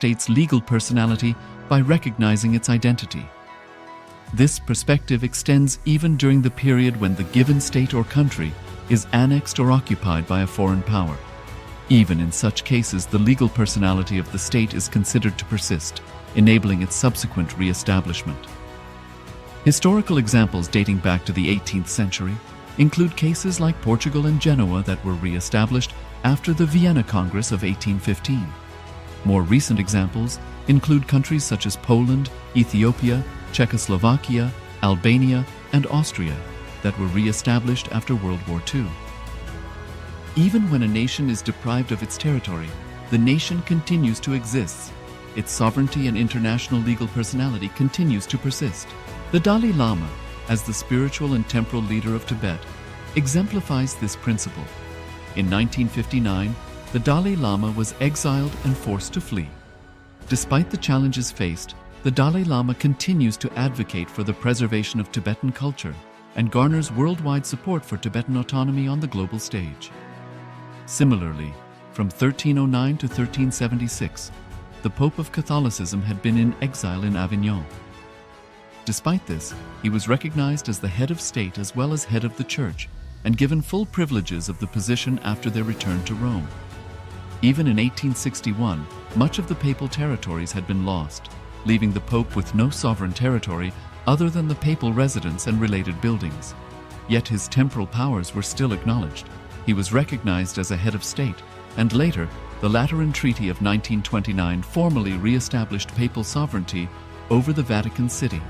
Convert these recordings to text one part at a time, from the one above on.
state's legal personality by recognizing its identity. This perspective extends even during the period when the given state or country is annexed or occupied by a foreign power. Even in such cases, the legal personality of the state is considered to persist, enabling its subsequent re-establishment. Historical examples dating back to the 18th century include cases like Portugal and Genoa that were re-established after the Vienna Congress of 1815. More recent examples include countries such as Poland, Ethiopia, Czechoslovakia, Albania, and Austria that were re-established after World War II. Even when a nation is deprived of its territory, the nation continues to exist. Its sovereignty and international legal personality continues to persist. The Dalai Lama, as the spiritual and temporal leader of Tibet, exemplifies this principle. In 1959, the Dalai Lama was exiled and forced to flee. Despite the challenges faced, the Dalai Lama continues to advocate for the preservation of Tibetan culture and garners worldwide support for Tibetan autonomy on the global stage. Similarly, from 1309 to 1376, the Pope of Catholicism had been in exile in Avignon. Despite this, he was recognized as the head of state as well as head of the Church and given full privileges of the position after their return to Rome. Even in 1861, much of the papal territories had been lost, leaving the Pope with no sovereign territory other than the papal residence and related buildings. Yet his temporal powers were still acknowledged. He was recognized as a head of state, and later, the Lateran Treaty of 1929 formally re-established papal sovereignty over the Vatican City.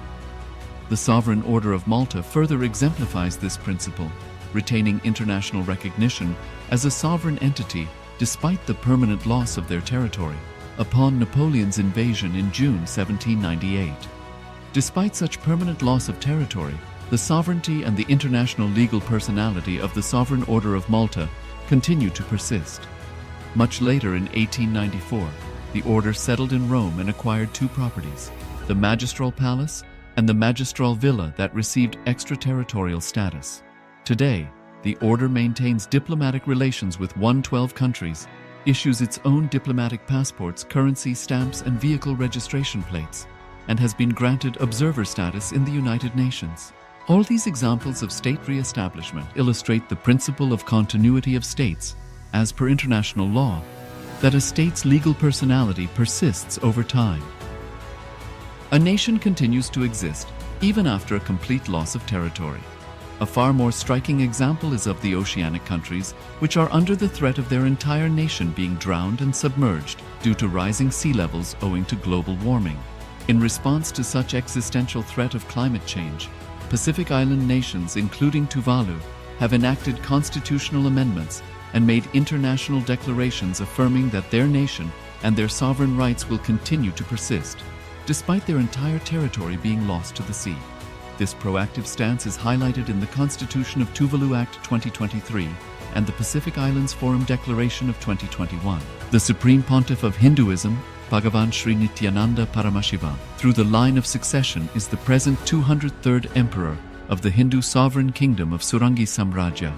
The Sovereign Order of Malta further exemplifies this principle, retaining international recognition as a sovereign entity despite the permanent loss of their territory upon Napoleon's invasion in June 1798. Despite such permanent loss of territory, the sovereignty and the international legal personality of the Sovereign Order of Malta continue to persist. Much later in 1894, the order settled in Rome and acquired two properties, the Magistral Palace and the Magistral Villa that received extraterritorial status. Today, the order maintains diplomatic relations with 112 countries, issues its own diplomatic passports, currency stamps, and vehicle registration plates, and has been granted observer status in the United Nations. All these examples of state re-establishment illustrate the principle of continuity of states, as per international law, that a state's legal personality persists over time. A nation continues to exist even after a complete loss of territory. A far more striking example is of the oceanic countries, which are under the threat of their entire nation being drowned and submerged due to rising sea levels owing to global warming. In response to such existential threat of climate change, Pacific Island nations, including Tuvalu, have enacted constitutional amendments and made international declarations affirming that their nation and their sovereign rights will continue to persist, despite their entire territory being lost to the sea. This proactive stance is highlighted in the Constitution of Tuvalu Act 2023 and the Pacific Islands Forum Declaration of 2021. The Supreme Pontiff of Hinduism, Bhagavan Sri Nithyananda Paramashivoham, through the line of succession is the present 203rd Emperor of the Hindu Sovereign Kingdom of Surangi Samrajya.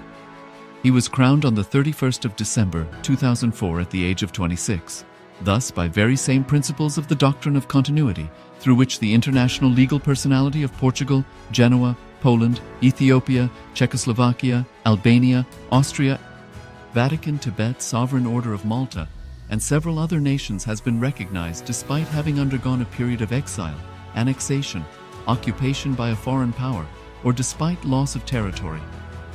He was crowned on the 31st of December 2004 at the age of 26. Thus, by very same principles of the doctrine of continuity, through which the international legal personality of Portugal, Genoa, Poland, Ethiopia, Czechoslovakia, Albania, Austria, Vatican, Tibet, Sovereign Order of Malta, and several other nations has been recognized despite having undergone a period of exile, annexation, occupation by a foreign power, or despite loss of territory.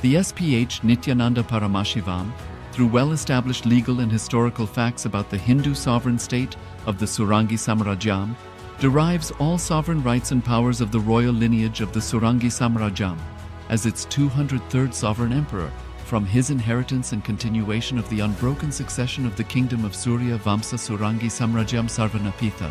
The SPH Nithyananda Paramashivoham, through well-established legal and historical facts about the Hindu sovereign state of the Surangi Samrajyam, derives all sovereign rights and powers of the royal lineage of the Surangi Samrajyam as its 203rd sovereign emperor from his inheritance and continuation of the unbroken succession of the kingdom of Surya Vamsa Surangi Samrajyam Sarvanapitha.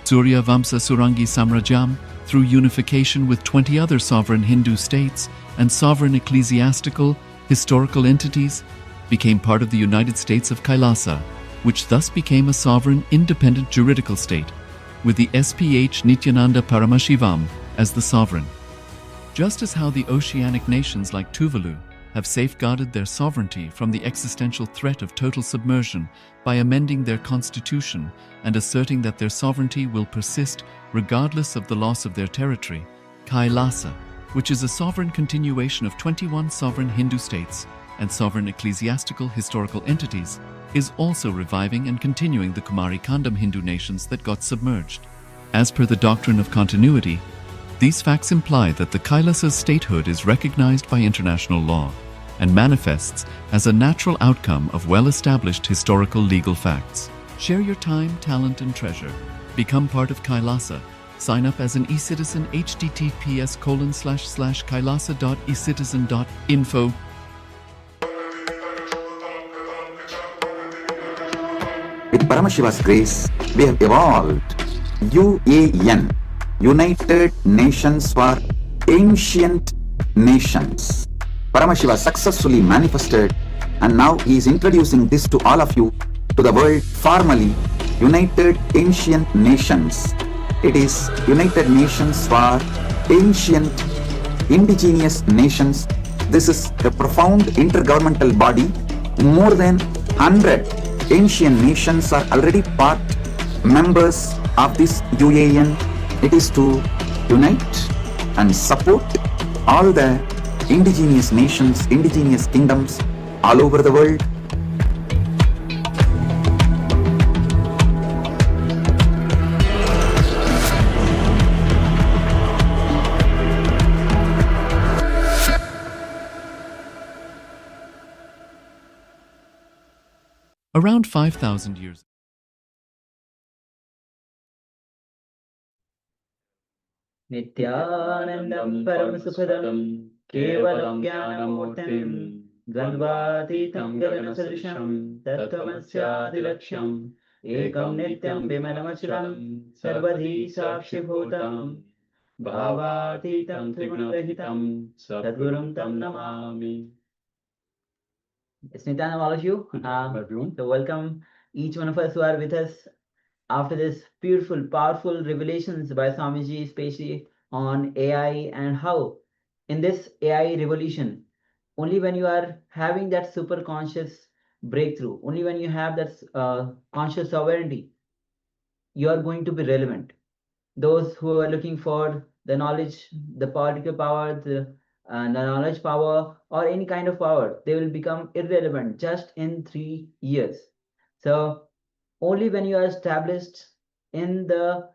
Surya Vamsa Surangi Samrajyam, through unification with 20 other sovereign Hindu states and sovereign ecclesiastical, historical entities, became part of the United States of KAILASA, which thus became a sovereign, independent juridical state, with the SPH Nithyananda Paramashivoham as the sovereign. Just as how the oceanic nations like Tuvalu have safeguarded their sovereignty from the existential threat of total submersion by amending their constitution and asserting that their sovereignty will persist regardless of the loss of their territory. KAILASA, which is a sovereign continuation of 21 sovereign Hindu states and sovereign ecclesiastical historical entities, is also reviving and continuing the Kumari Kandam Hindu nations that got submerged. As per the doctrine of continuity, these facts imply that the Kailasa's statehood is recognized by international law and manifests as a natural outcome of well-established historical legal facts. Share your time, talent, and treasure. Become part of Kailasa. Sign up as an eCitizen https://kailasa.ecitizen.info. With Paramashiva's grace, we have evolved UAN, United Nations for Ancient Nations. Paramashiva successfully manifested, and now he is introducing this to all of you, to the world formally, United Ancient Nations. It is United Nations for Ancient Indigenous Nations. This is a profound intergovernmental body. More than 100 ancient nations are already part members of this UAN. It is to unite and support all the indigenous nations, indigenous kingdoms all over the world. Around 5,000 years. Nithyanandam Paramasukadam Kevalam Jnanamurtim Dvandvatitam Gaganasadrisham Tattvamasyaadilaksham Ekam Nityam Vimanamachiram Sarvadhi Sakshibhutam Bhavatitam Trigunarahitam Sadgurum Tam Namami. It's Nithyananda, all of you. Everyone. So welcome each one of us who are with us after this beautiful, powerful revelations by Swamiji, especially on AI and how in this AI revolution, only when you are having that super conscious breakthrough, only when you have that conscious sovereignty, you are going to be relevant. Those who are looking for the knowledge, the political power, the knowledge power, or any kind of power, they will become irrelevant just in 3 years. So only when you are established in the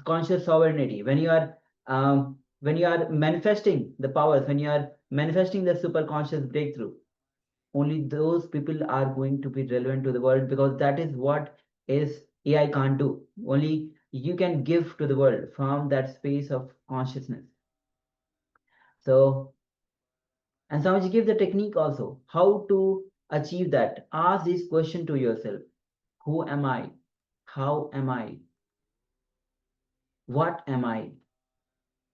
conscious sovereignty, when you are manifesting the powers, when you are manifesting the super conscious breakthrough, only those people are going to be relevant to the world, because that is what is AI can't do. Only you can give to the world from that space of consciousness. So, and Swamiji give the technique also, how to achieve that. Ask this question to yourself: who am I? How am I? What am I?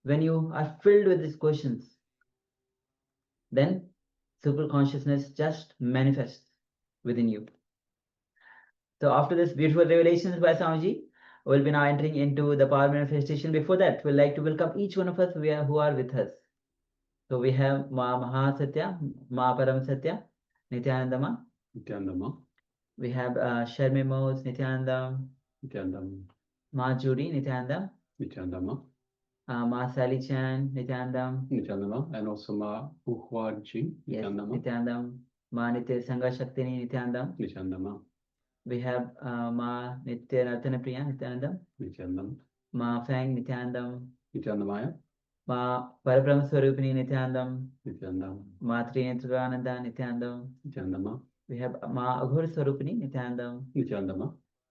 When you are filled with these questions, then super consciousness just manifests within you. So after this beautiful revelations by Swamiji, we'll be now entering into the power manifestation. Before that, we'd like to welcome each one of us who are with us. So we have Ma Mahasatya, Ma Paramasatya, Nithyanandama. Nithyanandama. We have Sharmi Mose, Nithyananda. Nithyanandama. Ma Judy, Nithyananda. Nithyanandama. Ma Sally Chan, Nithyanandam. Nithyanandama. And also Ma Puhwaji. Nithyanandam. Yes, Nithyanandam. Ma Nitya Sangha Shaktini, Nithyanandam. Nithyanandama. We have Ma Nitya Nartana Priya, Nithyanandam. Nithyanandam. Ma Fang, Nithyanandam. Nithyanandamaya. Ma Parabrahma Swarupini, Nithyanandam. Nithyanandam. Ma Trinetravananda, Nithyanandam. Nithyanandama. We have Ma Aghur Swarupini, Nithyanandam. Nithyanandama.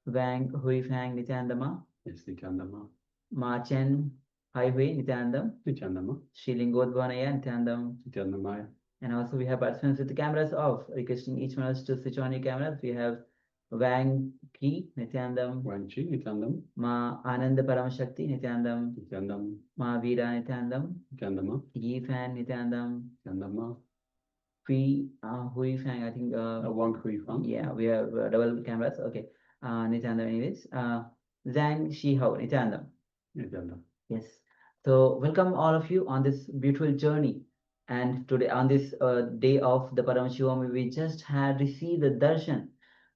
Wang Hui Fang, Nithyanandama. Yes, Nithyanandama. Ma Chen Hai Hui, Nithyanandam. Nithyanandama. Shilingodvanaya, Nithyanandam. Nithyanandamaya. And also we have participants with the cameras off, requesting each one of us to switch on your cameras. We have Wang Ki, Nithyanandam. Wang Chi, Nithyanandam. Ma Ananda Paramashakti, Nithyanandam. Nithyanandam. Ma Veera, Nithyanandam. Nithyanandama. Yi Fan, Nithyanandam. Nithyanandama. Hui Fang, I think. Wang Hui Fang. Yeah, we have double cameras. Okay. Nithyanandam, anyways. Zhang Shi Hao, Nithyanandam. Nithyanandam. Yes. So welcome all of you on this beautiful journey. And today, on this day of the Paramashivoham, we just had received the darshan.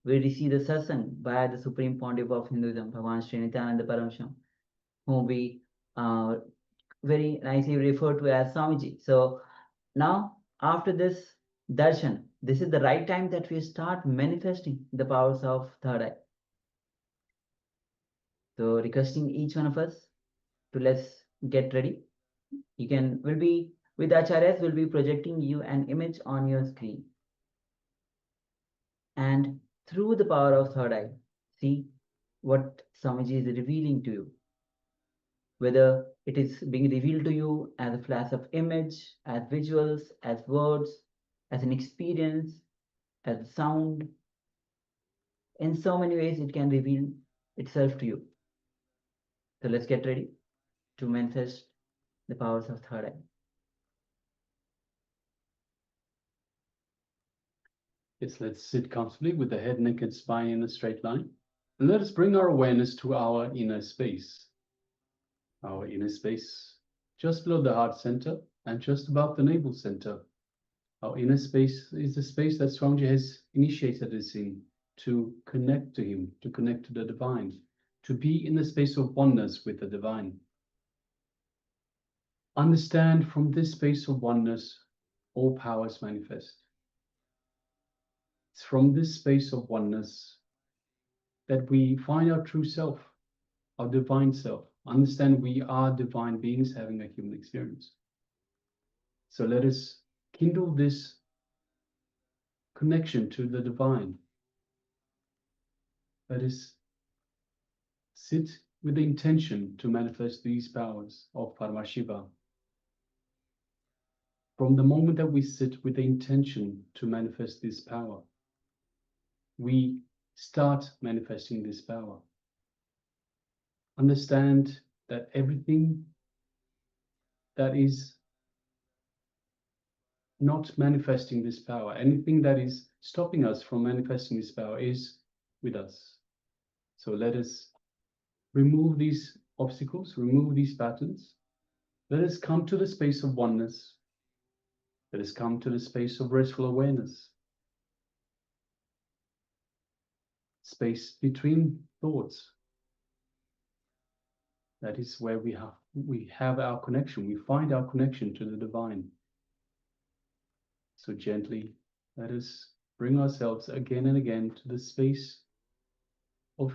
We received the satsang by the Supreme Pontiff of Hinduism, Bhagavan Sri Nithyananda Paramasham, whom we uh, very nicely refer to as Swamiji. So now, after this darshan, this is the right time that we start manifesting the powers of third eye. So requesting each one of us to let's get ready. We'll be, with Acharyas, we'll be projecting you an image on your screen. And through the power of third eye, see what Swamiji is revealing to you. Whether it is being revealed to you as a flash of image, as visuals, as words, as an experience, as a sound. In so many ways, it can reveal itself to you. So let's get ready to manifest the powers of third eye. Yes, let's sit comfortably with the head, neck, and spine in a straight line. And let us bring our awareness to our inner space. Our inner space, just below the heart center and just above the navel center. Our inner space is the space that Swamiji has initiated us in to connect to him, to connect to the divine, to be in the space of oneness with the divine. Understand from this space of oneness, all powers manifest. It's from this space of oneness that we find our true self, our divine self. Understand we are divine beings having a human experience. So let us kindle this connection to the divine. Let us sit with the intention to manifest these powers of Paramashiva. From the moment that we sit with the intention to manifest this power, we start manifesting this power. Understand that everything that is not manifesting this power, anything that is stopping us from manifesting this power is with us. So let us remove these obstacles, remove these patterns. Let us come to the space of oneness. Let us come to the space of restful awareness. Space between thoughts. That is where we have our connection. We find our connection to the divine. So gently, let us bring ourselves again and again to the space of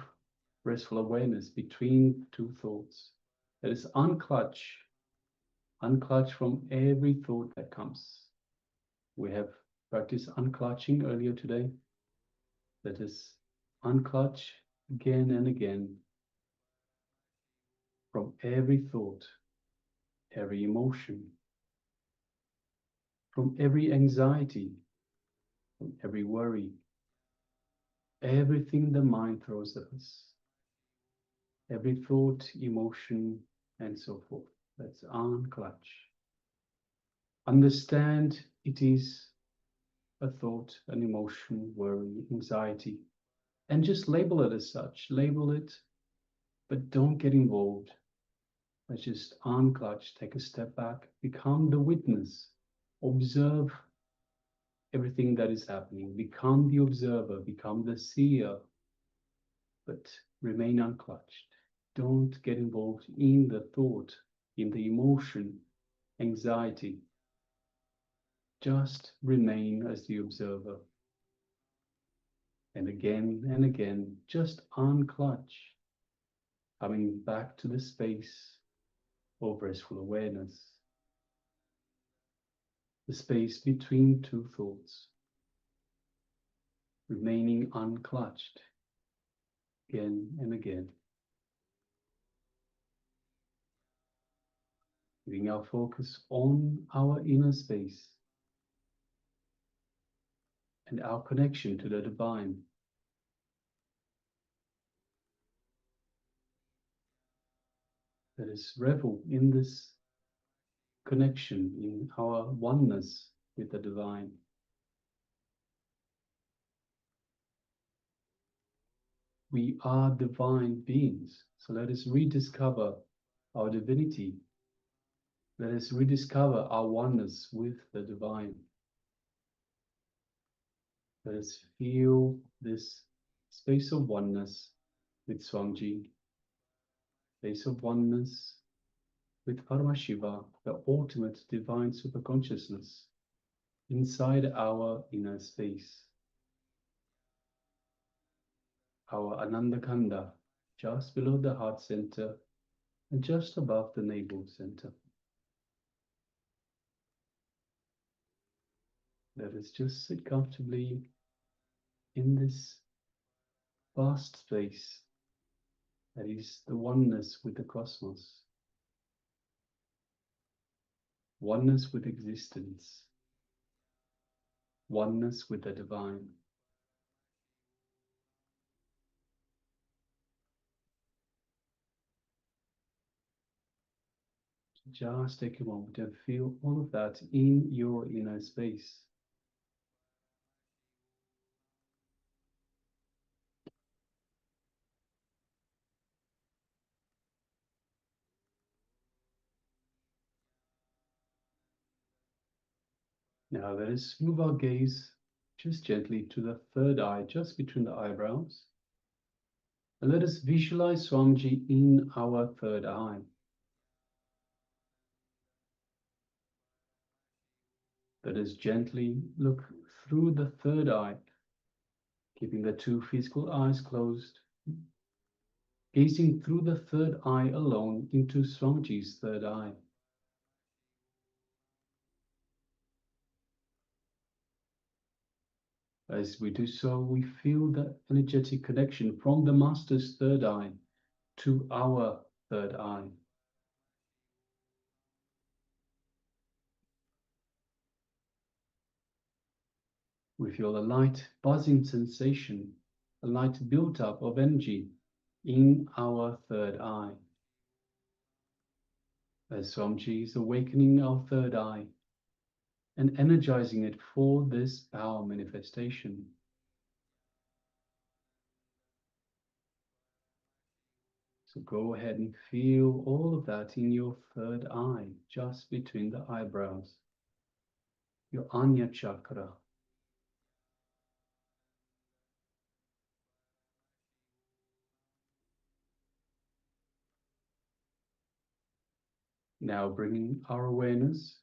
restful awareness between two thoughts. Let us unclutch from every thought that comes. We have practiced unclutching earlier today. Let us unclutch again and again from every thought, every emotion, from every anxiety, from every worry, everything the mind throws at us, every thought, emotion, and so forth. Let's unclutch. Understand it is a thought, an emotion, worry, anxiety, and just label it as such. Label it, but don't get involved. Let's just unclutch, take a step back, become the witness, observe everything that is happening, become the observer, become the seer, but remain unclutched. Don't get involved in the thought, in the emotion, anxiety. Just remain as the observer. And again, just unclutch, coming back to the space of restful awareness, the space between two thoughts, remaining unclutched again and again. Giving our focus on our inner space and our connection to the divine. Let us revel in this connection, in our oneness with the divine. We are divine beings, so let us rediscover our divinity Let us rediscover our oneness with the divine. Let us feel this space of oneness with Swamiji, space of oneness with Paramashiva, the ultimate divine superconsciousness inside our inner space. Our Ananda Kanda, just below the heart center and just above the navel center. Let us just sit comfortably in this vast space that is the oneness with the cosmos, oneness with existence, oneness with the divine. Just take a moment and feel all of that in your inner space. Now let us move our gaze just gently to the third eye, just between the eyebrows. And let us visualize Swamiji in our third eye. Let us gently look through the third eye, keeping the two physical eyes closed, gazing through the third eye alone into Swamiji's third eye. As we do so, we feel the energetic connection from the Master's third eye to our third eye. We feel a light buzzing sensation, a light built-up of energy in our third eye. As Swamiji is awakening our third eye and energizing it for this power manifestation. So go ahead and feel all of that in your third eye, just between the eyebrows, your Anya chakra. Now bringing our awareness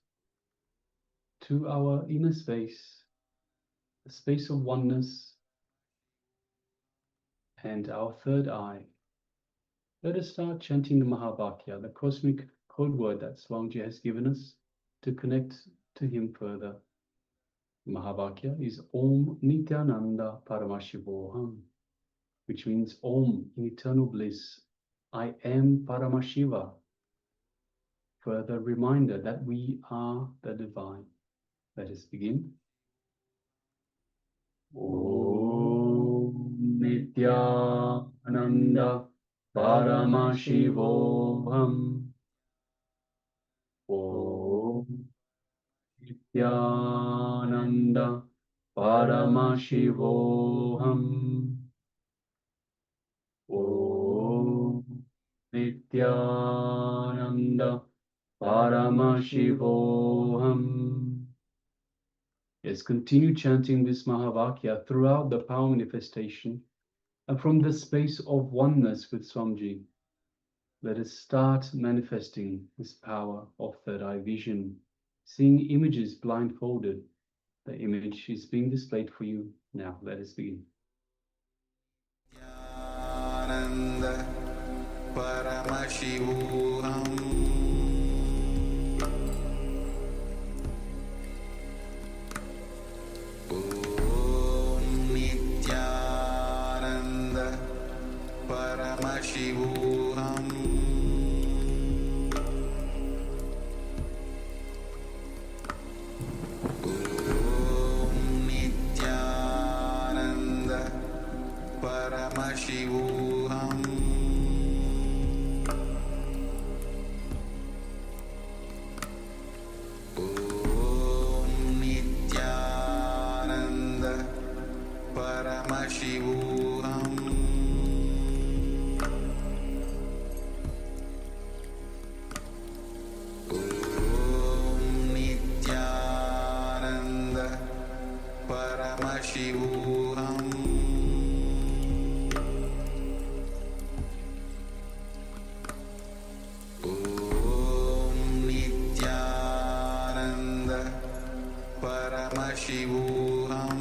to our inner space, the space of oneness, and our third eye. Let us start chanting the Mahavakya, the cosmic code word that Swamiji has given us to connect to him further. Mahavakya is Om Nithyananda Paramashivoham, which means Om in eternal bliss. I am Paramashiva. Further reminder that we are the divine. Let us begin. Om Nithyananda Paramashivoham. Om Nithyananda Paramashivoham. Om Nithyananda Paramashivoham. Yes, continue chanting this Mahavakya throughout the power manifestation and from the space of oneness with Swamiji. Let us start manifesting this power of third eye vision, seeing images blindfolded. The image is being displayed for you now. Let us begin. Nithyananda Paramashivoham. Om Nithyananda Paramashivoham. Om Nithyananda Paramashivoham. Om Nithyananda Paramashivoham. Paramashivoham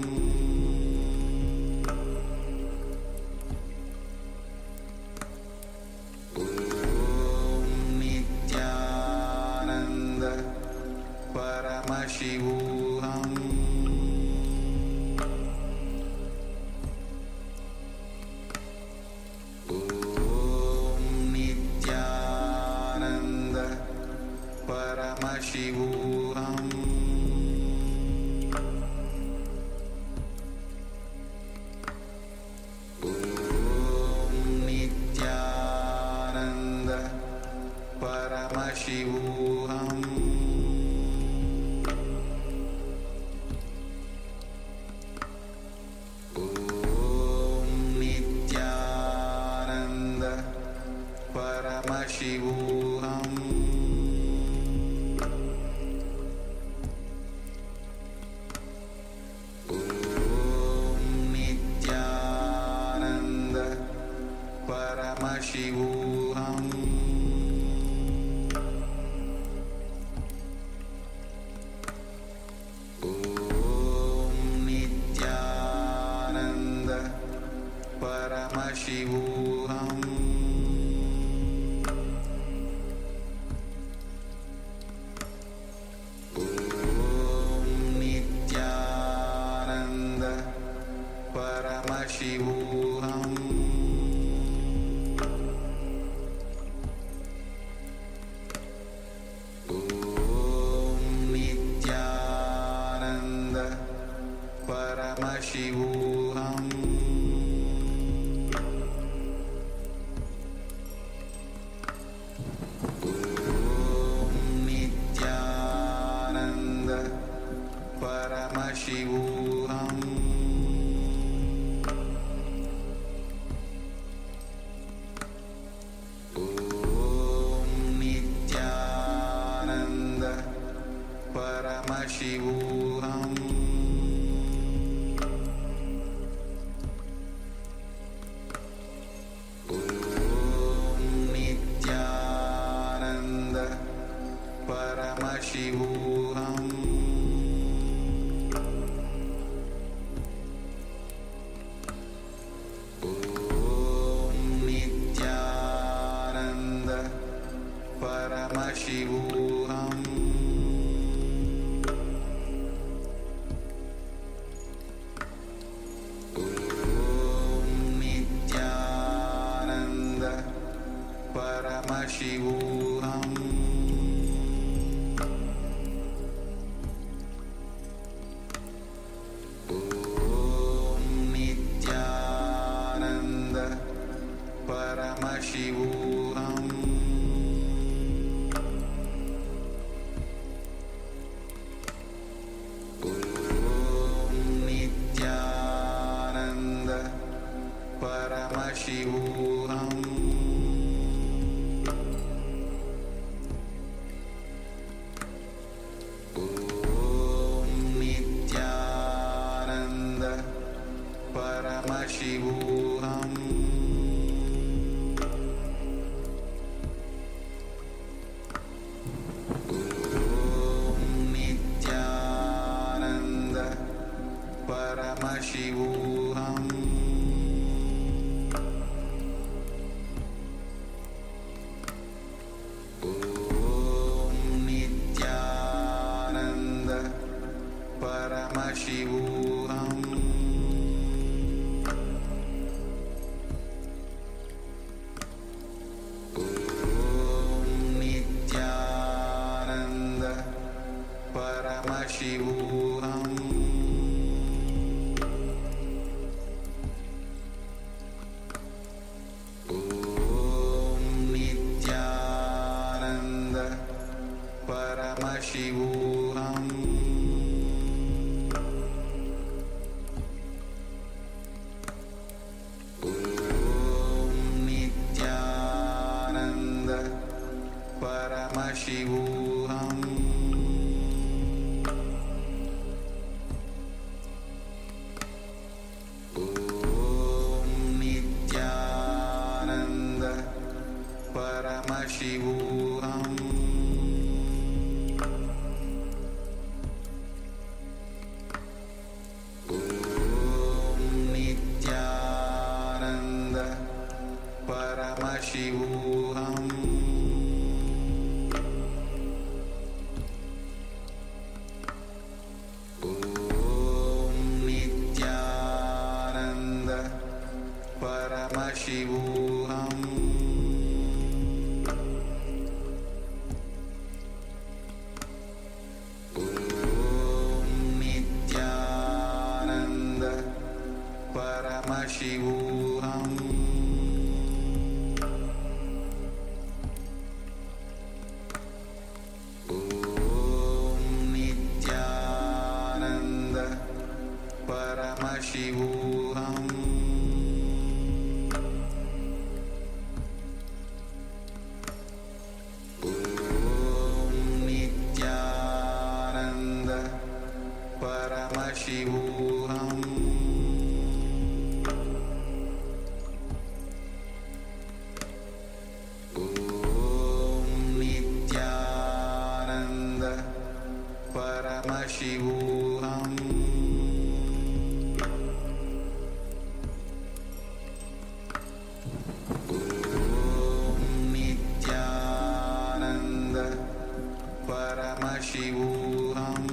Om Nithyananda Paramashivoham Om Nithyananda Paramashivoham Paramashivoham Om Nithyananda Paramashivoham Om Nithyananda Paramashivoham Paramashivoham Om Nithyananda Paramashivoham Om Nithyananda Paramashivoham Paramashivoham Om Nithyananda Paramashivoham Om Nithyananda Paramashivoham Paramashivoham Om Nithyananda Paramashivoham Om Nithyananda Paramashivoham Paramashivoham Om Nithyananda Paramashivoham Om Nithyananda Paramashivoham Paramashivoham Om Nithyananda Paramashivoham Om Nithyananda Paramashivoham Paramashivoham Om Nithyananda Paramashivoham Paramashivoham Om Nithyananda Paramashivoham Om Nithyananda Paramashivoham Om Nithyananda Paramashivoham Om Nithyananda Paramashivoham Om Nithyananda Paramashivoham Om Nithyananda Paramashivoham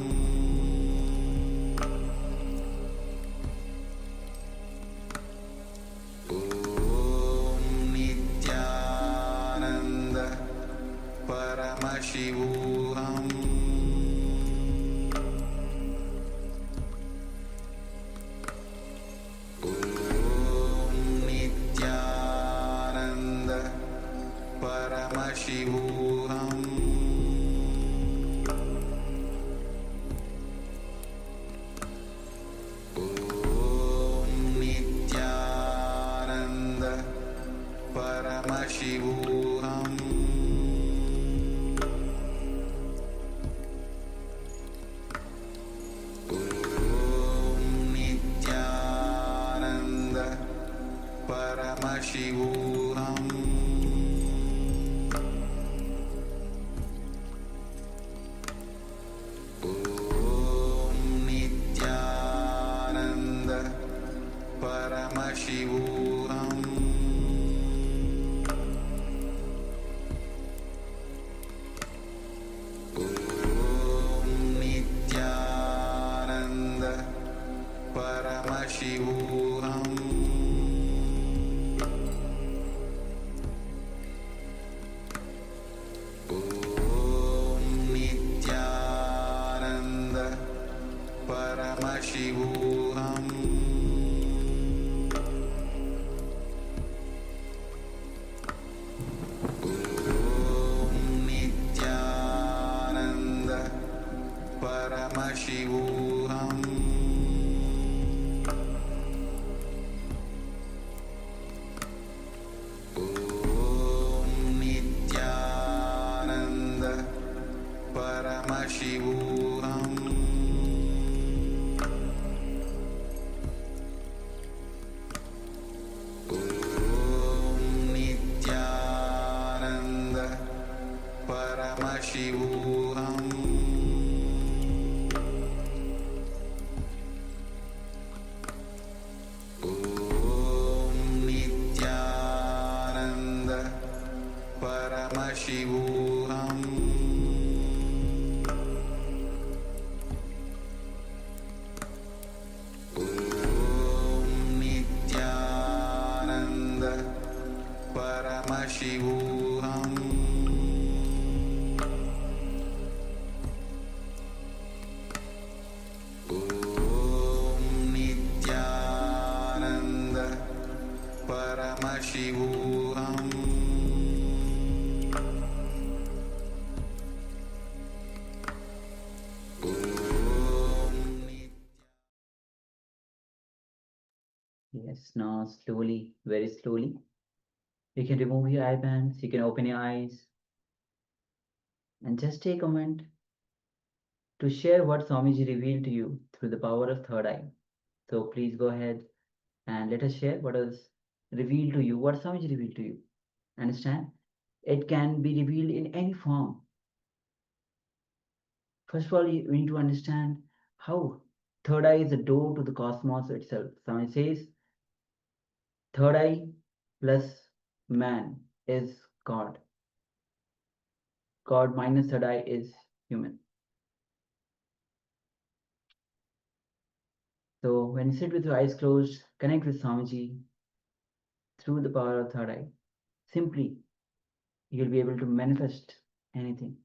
Om Nithyananda Paramashivoham Om Nithyananda Paramashivoham Om Nithyananda Paramashivoham Om Nithyananda Paramashivoham Om Nithyananda Paramashivoham Om Nithyananda Paramashivoham Om Nithyananda Paramashivoham Om Nithyananda Paramashivoham Om Nithyananda Paramashivoham Om Nithyananda Paramashivoham Om Nithyananda Paramashivoham Om Nithyananda Paramashivoham Om Nithyananda Paramashivoham Yes, now slowly, very slowly. You can remove your eye bands, you can open your eyes, and just take a moment to share what Swamiji revealed to you through the power of third eye. So please go ahead and let us share what is revealed to you, what Swamiji revealed to you. Understand? It can be revealed in any form. First of all, we need to understand how third eye is the door to the cosmos itself. Swamiji says, third eye plus man is God. God minus third eye is human. So when you sit with your eyes closed, connect with Swamiji through the power of third eye. Simply, you'll be able to manifest anything.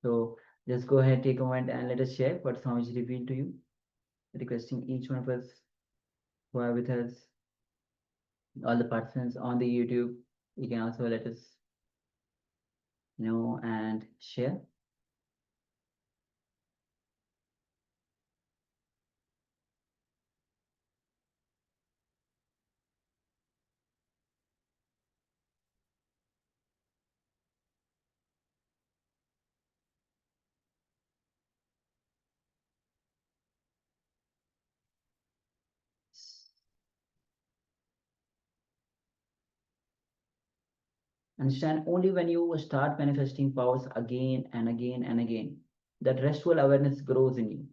So just go ahead, take a moment, and let us share what Swamiji revealed to you. Requesting each one of us who are with us, all the participants on the YouTube, you can also let us know and share. Understand, only when you start manifesting powers again and again and again, that restful awareness grows in you.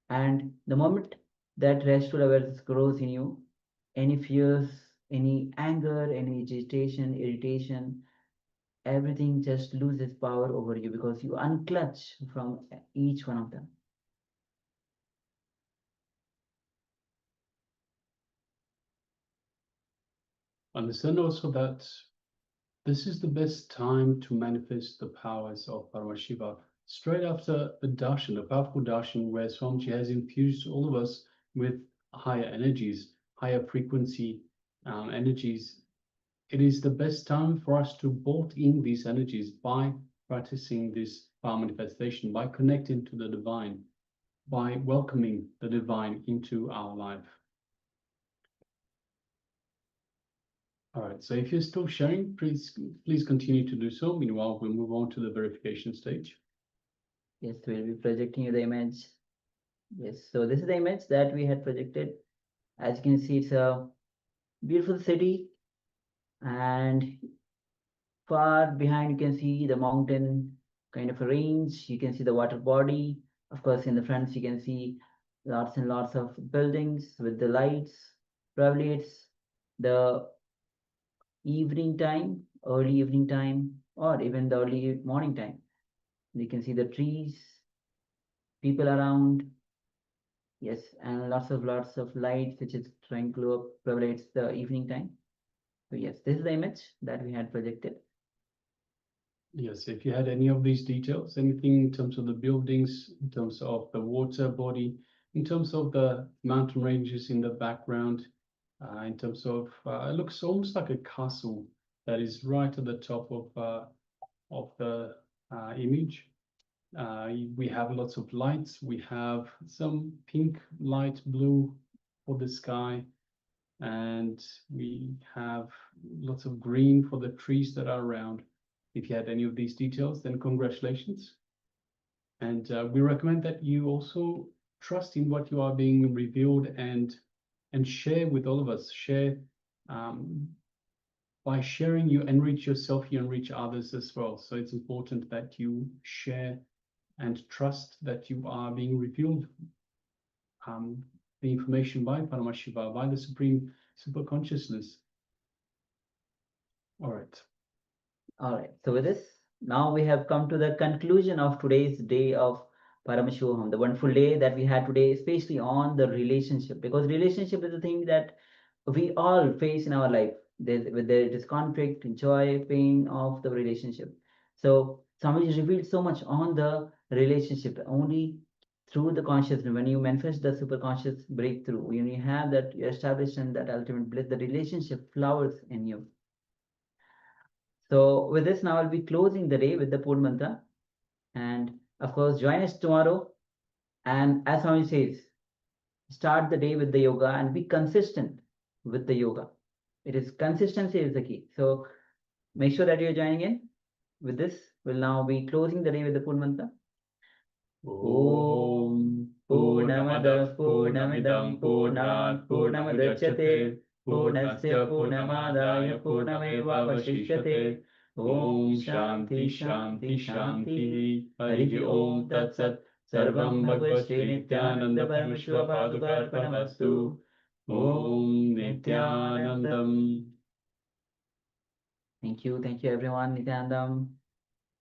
And the moment that restful awareness grows in you, any fears, any anger, any agitation, irritation, everything just loses power over you because you unclutch from each one of them. Understand also that this is the best time to manifest the powers of Paramashiva. Straight after the darshan, the powerful darshan, where Swamiji has infused all of us with higher energies, higher frequency energies, it is the best time for us to bolt in these energies by practicing this power manifestation, by connecting to the divine, by welcoming the divine into our life. All right, so if you're still sharing, please continue to do so. Meanwhile, we'll move on to the verification stage. Yes, we'll be projecting you the image. Yes, so this is the image that we had projected. As you can see, it's a beautiful city, and far behind you can see the mountain kind of a range. You can see the water body. Of course, in the front you can see lots and lots of buildings with the lights. Probably it's the evening time, early evening time, or even the early morning time. You can see the trees, people around. Yes, and lots of lights which is trying to glow up. Probably it's the evening time. So yes, this is the image that we had projected. Yes, if you had any of these details, anything in terms of the buildings, in terms of the water body, in terms of the mountain ranges in the background, in terms of, it looks almost like a castle that is right at the top of the image. We have lots of lights. We have some pink, light blue for the sky, and we have lots of green for the trees that are around. If you had any of these details, then congratulations. And we recommend that you also trust in what you are being revealed and share with all of us. Share by sharing, you enrich yourself, you enrich others as well. So it's important that you share and trust that you are being revealed the information by Paramashiva, by the Supreme Super Consciousness. All right. All right. So with this, now we have come to the conclusion of today's day of Paramashivoham, the wonderful day that we had today, especially on the relationship, because relationship is the thing that we all face in our life. There is conflict, joy, pain of the relationship. So Swamiji revealed so much on the relationship only through the consciousness. When you manifest the super conscious breakthrough, when you have that establishment, that ultimate bliss, the relationship flowers in you. So with this, now I'll be closing the day with the Pur Mantra. And of course, join us tomorrow. And as Swami says, start the day with the yoga and be consistent with the yoga. It is consistency is the key. So make sure that you're joining in. With this, we'll now be closing the day with the Pur Mantra. Om Purnamada Purnamidam Purnat Purnamadachyate Purnasya Purnamadaya Purnamevavashishyate Om Shanti Shanti Shanti Hari Om Tat Sat Sarvam Bhagavad Shri Nithyananda Paramashiva Padukarpanamastu. Om Nithyanandam. Thank you everyone, Nithyanandam.